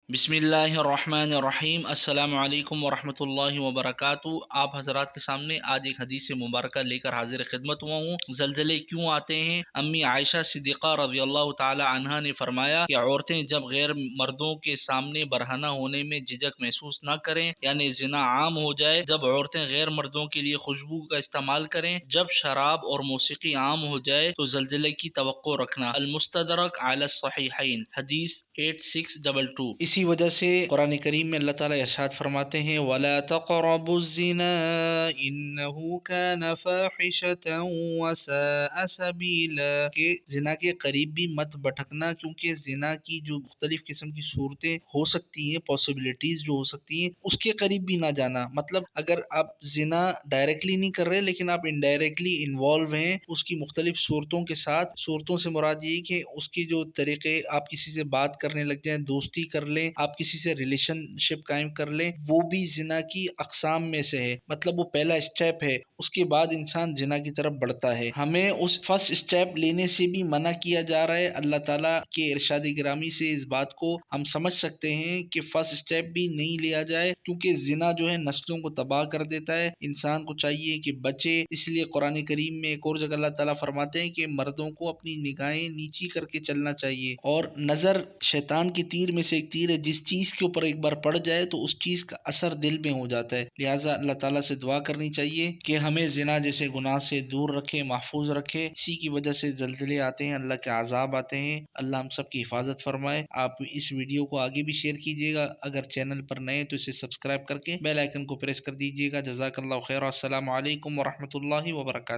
بسم اللہ الرحمن الرحیم۔ السلام علیکم ورحمۃ اللہ وبرکاتہ۔ آپ حضرات کے سامنے آج ایک حدیث مبارکہ لے کر حاضر خدمت ہوا ہوں۔ زلزلے کیوں آتے ہیں؟ امی عائشہ صدیقہ رضی اللہ تعالی عنہا نے فرمایا کہ عورتیں جب غیر مردوں کے سامنے برہنہ ہونے میں جھجک محسوس نہ کریں، یعنی زنا عام ہو جائے، جب عورتیں غیر مردوں کے لیے خوشبو کا استعمال کریں، جب شراب اور موسیقی عام ہو جائے تو زلزلے کی توقع رکھنا۔ المستدرک علی الصحیحین، حدیث 8622۔ اسی وجہ سے قرآن کریم میں اللہ تعالیٰ ارشاد فرماتے ہیں وَلَا تَقْرَبُوا الزِّنَا إِنَّهُ كَانَ فَاحِشَةً وَسَاءَ سَبِيلًا، کہ زنا کے قریب بھی مت بھٹکنا، کیونکہ زنا کی جو مختلف قسم کی صورتیں ہو سکتی ہیں، پاسبلٹیز جو ہو سکتی ہیں، اس کے قریب بھی نہ جانا۔ مطلب اگر آپ زنا ڈائریکٹلی نہیں کر رہے لیکن آپ انڈائریکٹلی انوالو ہیں اس کی مختلف صورتوں کے ساتھ، صورتوں سے مراد یہ کہ اس کی جو طریقے، آپ کسی سے بات کرنے لگ جائیں، دوستی کر لیں، آپ کسی سے ریلیشن شپ قائم کر لیں، وہ بھی زنا کی اقسام میں سے ہے۔ مطلب وہ پہلا اسٹیپ ہے، اس کے بعد انسان زنا کی طرف بڑھتا ہے۔ ہمیں اس فرسٹ اسٹیپ لینے سے بھی منع کیا جا رہا ہے۔ اللہ تعالیٰ کے ارشاد گرامی سے اس بات کو ہم سمجھ سکتے ہیں کہ فرسٹ اسٹیپ بھی نہیں لیا جائے، کیونکہ زنا جو ہے نسلوں کو تباہ کر دیتا ہے۔ انسان کو چاہیے کہ بچے۔ اس لیے قرآن کریم میں ایک اور جگہ اللہ تعالیٰ فرماتے ہیں کہ مردوں کو اپنی نگاہیں نیچی کر کے چلنا چاہیے، اور نظر شیطان کی تیر میں سے ایک تیر ہے، جس چیز کے اوپر ایک بار پڑ جائے تو اس چیز کا اثر دل میں ہو جاتا ہے۔ لہٰذا اللہ تعالیٰ سے دعا کرنی چاہیے کہ ہمیں زنا جیسے گناہ سے دور رکھے، محفوظ رکھے۔ اسی کی وجہ سے زلزلے آتے ہیں، اللہ کے عذاب آتے ہیں۔ اللہ ہم سب کی حفاظت فرمائے۔ آپ اس ویڈیو کو آگے بھی شیئر کیجیے گا، اگر چینل پر نئے تو اسے سبسکرائب کر کے بیل آئیکن کو پریس کر دیجیے گا۔ جزاک اللہ خیر۔ السلام علیکم ورحمۃ اللہ وبرکاتہ۔